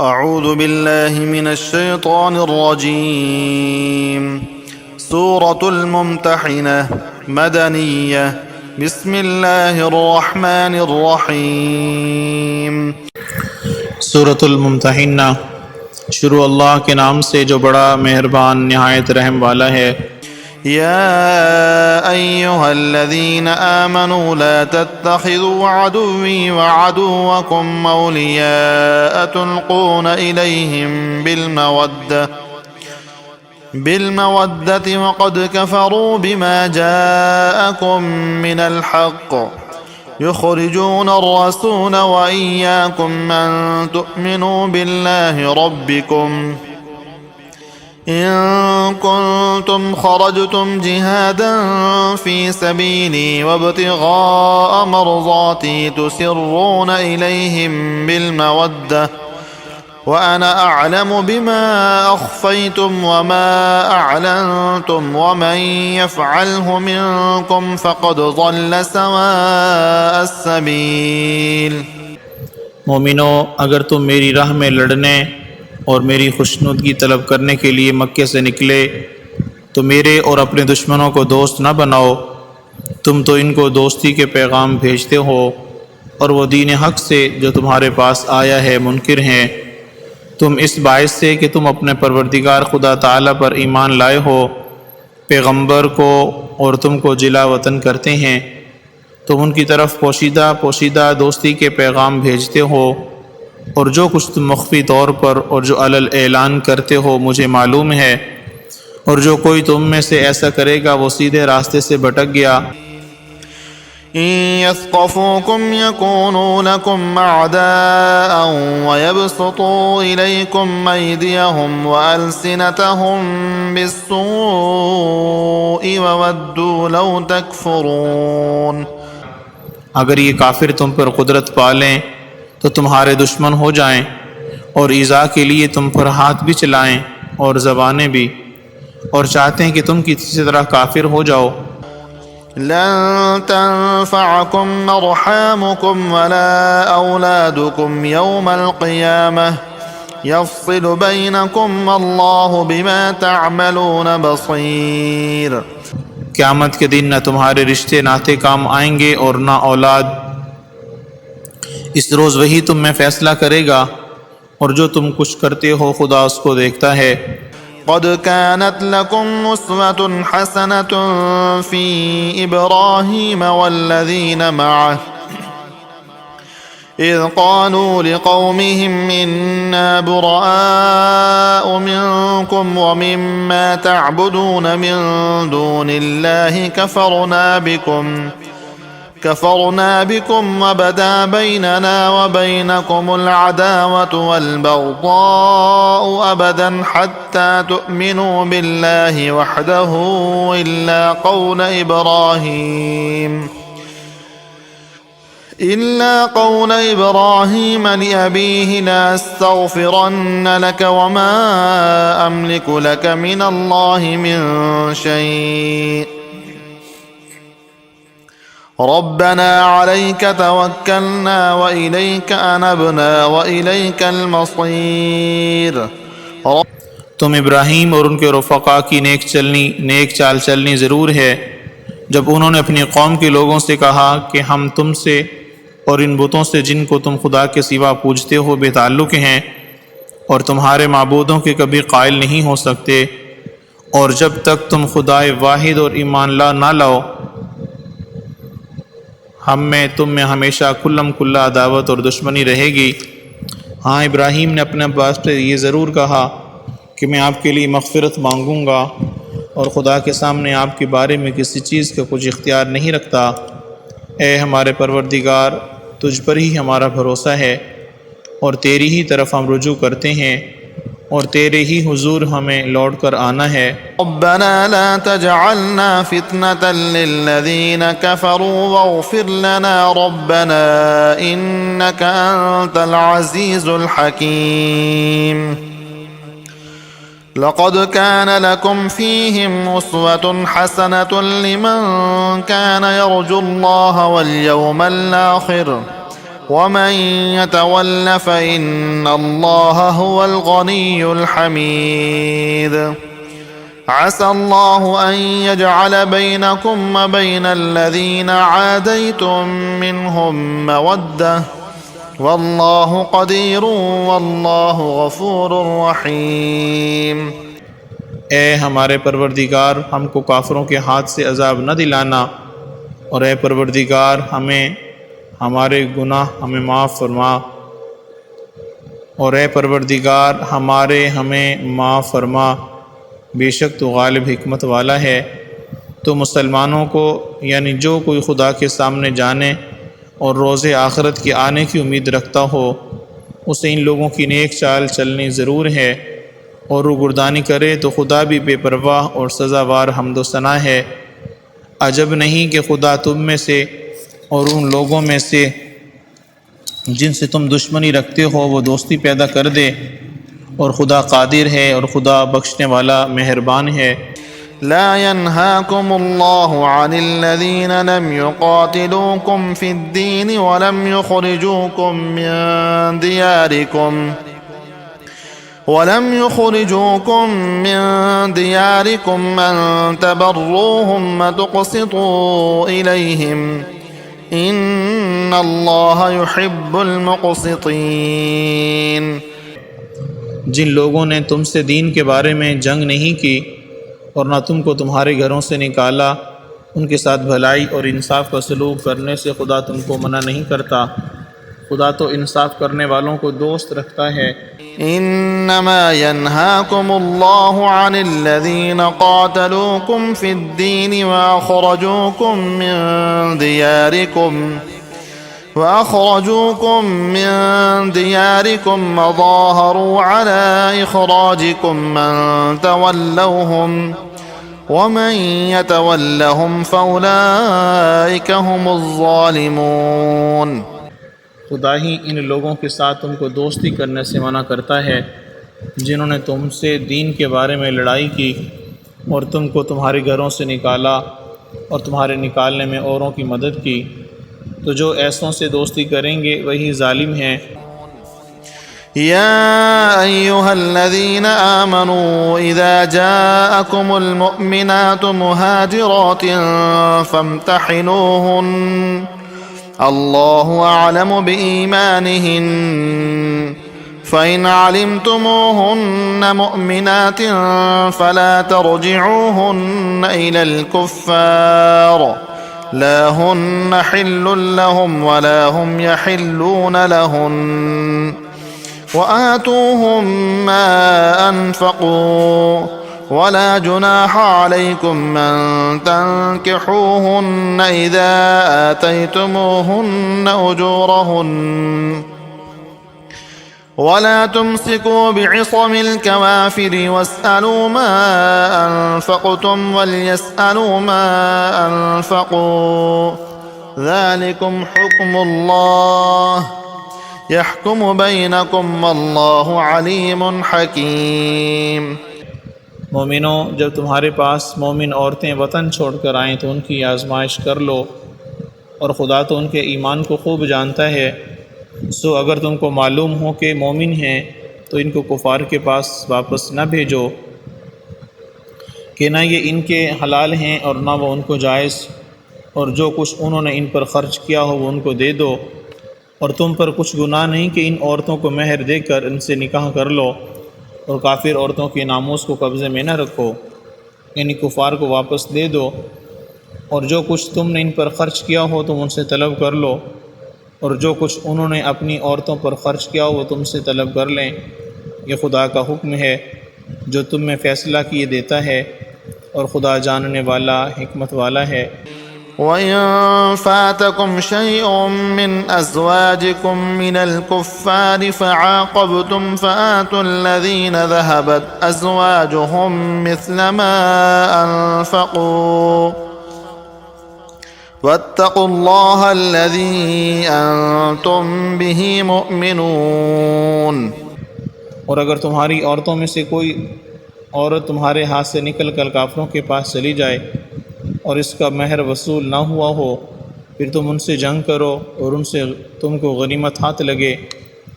अऊज़ु बिल्लाहि मिनश्शैतानिर्रजीम। सूरतुल मुम्तहिनह मदनिय्यह। बिस्मिल्लाहिर्रहमानिर्रहीम। सूरतुल मुम्तहिना। शुरू अल्लाह के नाम से जो बड़ा मेहरबान निहायत रहम वाला है। या अय्युहल्लज़ीना आमनू ला तत्तखिज़ू अदुव्वी व अदुव्वकुम औलिया तुल्क़ूना इलैहिम बिलमवद्दति वक़द कफ़रू बिमा जाअकुम मिनल हक़्क़ युख़रिजूना अर्रसूल व इय्याकुम अन तु'मिनू बिल्लाहि रब्बिकुम इन कुंतुम खरजतुम जिहादन फी सबीली वब्तिगाअ मर्ज़ाती तुसिर्रूना इलैहिम बिलमवद्दह व अना अअलमु बिमा अख़फ़ैतुम वमा अअलनतुम वमन यफ़अलहु मिनकुम फ़क़द ज़ल्ल सवाअस सबील। मोमिनो, अगर तुम मेरी राह में लड़ने और मेरी खुशनुदगी तलब करने के लिए मक्के से निकले तो मेरे और अपने दुश्मनों को दोस्त न बनाओ। तुम तो इनको दोस्ती के पैगाम भेजते हो और वो दीन हक़ से जो तुम्हारे पास आया है मुनकिर हैं। तुम इस बायस से कि तुम अपने परवरदिगार खुदा ताला पर ईमान लाए हो, पैगंबर को और तुमको जिला वतन करते हैं। तुम उनकी तरफ पोशीदा पोशीदा दोस्ती के पैगाम भेजते हो और जो कुछ तुम मख्फी तौर पर और जो अलल ऐलान करते हो मुझे मालूम है। और जो कोई तुम में से ऐसा करेगा वो सीधे रास्ते से भटक गया। इन यस्क़फ़ूकुम यकूनू लकुम अअदाअन व यबसुतू इलैकुम अयदियहुम व अलसिनतहुम बिस्सूइ व वद्दू लौ तकफुरून। अगर ये काफिर तुम पर कुदरत पालें तो तुम्हारे दुश्मन हो जाएं और ईज़ा के लिए तुम पर हाथ भी चलाएं और ज़बानें भी, और चाहते हैं कि तुम किसी तरह काफिर हो जाओ। लन तंफ़अकुम अर्हामुकुम वला औलादुकुम यौमल क़ियामह यफ़्सिलु बैनकुम वल्लाहु बिमा तअमलून बसीर। क़यामत के दिन न तुम्हारे रिश्ते नाते काम आएंगे और न औलाद। इस रोज़ वही तुम में फ़ैसला करेगा और जो तुम कुछ करते हो खुदा उसको देखता है। क़द कानत लकुम उस्वतुन हसनतुन फ़ी इब्राहीम वल्लज़ीन मअह इज़ क़ालू लिक़ौमिहिम इन्ना बुराअउ मिनकुम व मिम्मा तअबुदून मिन दूनिल्लाहि कफ़रना बिकुम व बदा बैनना व बैनकुमुल अदावतु वल बग़दाउ अबदन हत्ता तु'मिनू बिल्लाहि वहदहु इल्ला कौल इब्राहीम लिअबीहि लअस्तग़फ़िरन्न लक वमा अमलिकु लक मिनल्लाहि मिन शै'इन रब्बना अलैक तवक्कलना व इलैक अनबना व इलैकल मसीर। तुम इब्राहीम और उनके रफ़क़ा की नेक चाल चलनी ज़रूर है जब उन्होंने अपनी कौम के लोगों से कहा कि हम तुमसे और इन बुतों से जिनको तुम खुदा के सिवा पूजते हो बेताल्लुक़ हैं और तुम्हारे माबूदों के कभी कायल नहीं हो सकते। और जब तक तुम खुदाए वाहिद और ईमान ला ना लाओ हम में तुम में हमेशा कुल्लम कुल्ला अदावत और दुश्मनी रहेगी। हाँ, इब्राहीम ने अपने अब्बास से ये ज़रूर कहा कि मैं आपके लिए मग़फ़िरत मांगूँगा और खुदा के सामने आपके बारे में किसी चीज़ का कुछ इख्तियार नहीं रखता। ए हमारे परवरदिगार, तुझ पर ही हमारा भरोसा है और तेरी ही तरफ हम रुजू करते हैं और तेरे ही हुजूर हमें लौट कर आना है। रब्बना ला तजअलना फितनतन लिल्लज़ीन कफ़रू वग़फ़िर लना रब्बना इन्नका अंतल अज़ीज़ुल हकीम। लक़द कान लकुम फ़ीहिम उस्वतुन हसनतुन लिमन कान यरजुल्लाह वल यौमल आख़िर वमन यतवल्ल फ़इन्नल्लाह हुवल गनियुल हमीद। असल्लाहु अन यजअल बैनकुम व बैनल्लज़ीना आदैतुम मिनहुम मवद्दह वल्लाहु क़दीरुन वल्लाहु गफ़ूरुर रहीम। ए हमारे परवरदिगार, हमको काफिरों के हाथ से अजाब न दिलाना, और ए परवरदिगार हमें हमारे गुनाह हमें माफ़ फरमा, और ए परवरदिगार हमें माफ़ फरमा, बेशक तो गालिब हिकमत वाला है। तो मुसलमानों को यानी जो कोई खुदा के सामने जाने और रोज़े आखिरत के आने की उम्मीद रखता हो, उसे इन लोगों की नेक चाल चलनी ज़रूर है, और रुगुर्दानी करे तो खुदा भी बेपरवाह और सज़ावार हम्दो सना है। अजब नहीं कि खुदा तुम में से और उन लोगों में से जिनसे तुम दुश्मनी रखते हो वो दोस्ती पैदा कर दे, और खुदा कादिर है और खुदा बख्शने वाला मेहरबान है। ला यन्हाकुमुल्लाहु अनिल्लज़ीना लम युक़ातिलूकुम फ़िद्दीन व लम युख़रिजूकुम मिन दियारिकुम अन तबर्रूहुम व तुक़सितू इलैहिम इन्नल्लाह युहिब्बुल मुक़सितीन। जिन लोगों ने तुमसे दीन के बारे में जंग नहीं की और ना तुमको तुम्हारे घरों से निकाला, उनके साथ भलाई और इंसाफ का सलूक करने से खुदा तुमको मना नहीं करता। खुदा तो इंसाफ करने वालों को दोस्त रखता है। इन्नमा यन्हाकुमुल्लाहु अनिल्लज़ीना क़ातलूकुम फ़िद्दीन व अख़रजूकुम मिन दियारिकुम व ज़ाहरू अला इख़राजिकुम अन तवल्लौहुम वमन यतवल्लहुम फ़उलाइका हुमुज़ ज़ालिमून। खुदा ही इन लोगों के साथ तुमको दोस्ती करने से मना करता है जिन्होंने तुमसे दीन के बारे में लड़ाई की और तुमको तुम्हारे घरों से निकाला और तुम्हारे निकालने में औरों की मदद की। तो जो ऐसों से दोस्ती करेंगे वही जालिम हैं। या अय्युहल्लज़ीना आमनू इज़ा जाअकुमुल मुअमिनातु मुहाजिरातिन फम्तहिनूहुन्न अल्लाहु अअलमु बिईमानिहिन फ़इन अलिमतुमूहुन्न मुअमिनातिन फ़ला तर्जिऊहुन्न इलल कुफ़्फ़ार ला हुन्न हिल्लुन लहुम वला हुम यहिल्लून लहुन्न व आतूहुम मा अनफ़क़ू वला जुनाह अलैकुम अन तंकिहूहुन्न इज़ा आतैतुमूहुन्न उजूरहुन्न वला तुमसिकू बिइसमिल कवाफिरि वस्अलू मा अनफ़क़्तुम वलयस्अलू मा अनफ़क़ू ज़ालिकुम हुक्मुल्लाह यहकुमु बैनकुम वल्लाहु अलीमुन हकीम। मोमिनो, जब तुम्हारे पास मोमिन औरतें वतन छोड़कर आएँ तो उनकी आजमाइश कर लो, और खुदा तो उनके ईमान को खूब जानता है। सो अगर तुमको मालूम हो कि मोमिन हैं तो इनको कुफ़ार के पास वापस न भेजो कि ना ये इनके हलाल हैं और ना वो उनको जायज़, और जो कुछ उन्होंने इन पर ख़र्च किया हो वो उनको दे दो, और तुम पर कुछ गुनाह नहीं कि इन औरतों को महर देकर इनसे निकाह कर लो, और काफिर औरतों के नामूस को कब्ज़े में न रखो, यानी कुफ़ार को वापस दे दो, और जो कुछ तुमने इन पर ख़र्च किया हो तुम उनसे तलब कर लो, और जो कुछ उन्होंने अपनी औरतों पर ख़र्च किया हो वो तुमसे तलब कर लें। ये खुदा का हुक्म है जो तुम में फ़ैसला किए देता है, और खुदा जानने वाला हिकमत वाला है। वइन फ़ातकुम शैउम मिन अज़वाजिकुम मिनल कुफ़्फ़ारि फ़अक़बतुम फ़आतुल्लज़ीना ज़हबत अज़वाजुहुम मिस्ल मा अनफ़क़ू वत्तक़ुल्लाह अल्लज़ी अंतुम बिही मुअमिनून। और अगर तुम्हारी औरतों में से कोई औरत तुम्हारे हाथ से निकल कर काफिरों के पास चली जाए और इसका महर वसूल ना हुआ हो फिर तुम उनसे जंग करो और उनसे तुमको गनीमत हाथ लगे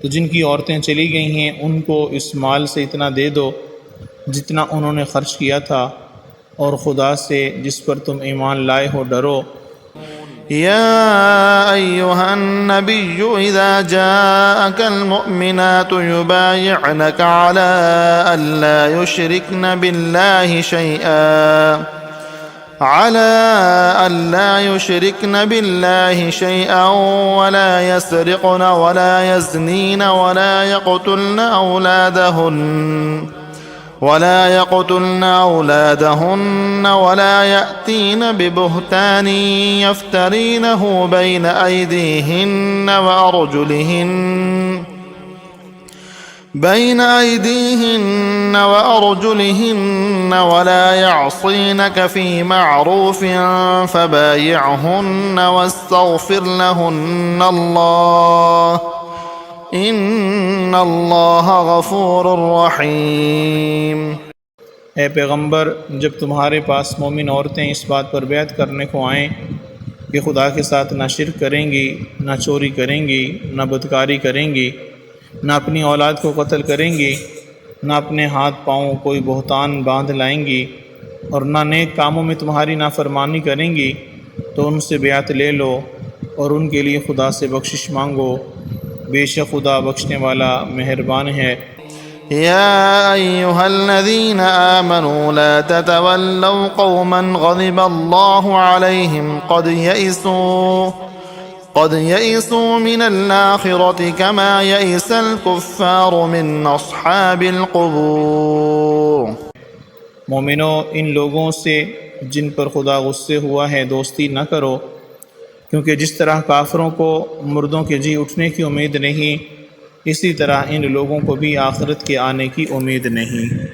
तो जिनकी औरतें चली गई हैं उनको इस माल से इतना दे दो जितना उन्होंने ख़र्च किया था, और खुदा से जिस पर तुम ईमान लाए हो डरो। يا أيها النبي إذا جاءك المؤمنات يبايعنك على ألا يشركن بالله شيئا ولا يسرقن ولا يزنين ولا يقتلن أولادهن ولا يأتين ببهتان يفترينه بين أيديهن وأرجلهن ولا يعصينك في معروف فبايعهن واستغفر لهن الله إن الله غفور रहीम। ए पैगंबर, जब तुम्हारे पास मोमिन औरतें इस बात पर बैत करने को आएँ कि खुदा के साथ ना शिरक करेंगी, ना चोरी करेंगी, ना बदकारी करेंगी, ना अपनी औलाद को कत्ल करेंगी, ना अपने हाथ पाँव कोई बहतान बांध लाएंगी और ना नेक कामों में तुम्हारी नाफरमानी करेंगी, तो उनसे बैत ले लो और उनके लिए खुदा से बख्शिश मांगो। बेशक खुदा बख्शने वाला मेहरबान है। या अय्युहल्लज़ीन आमनू ला ततवल्लौ कौमन ग़ज़िबल्लाहु अलैहिम क़द यइसू मिनल आखिरति कमा यइसल कुफ़्फ़ारु मिन अस्हाबिल क़ुबूर। मोमिनो, इन लोगों से जिन पर खुदा गुस्से हुआ है दोस्ती न करो, क्योंकि जिस तरह काफिरों को मुर्दों के जी उठने की उम्मीद नहीं, इसी तरह इन लोगों को भी आखिरत के आने की उम्मीद नहीं।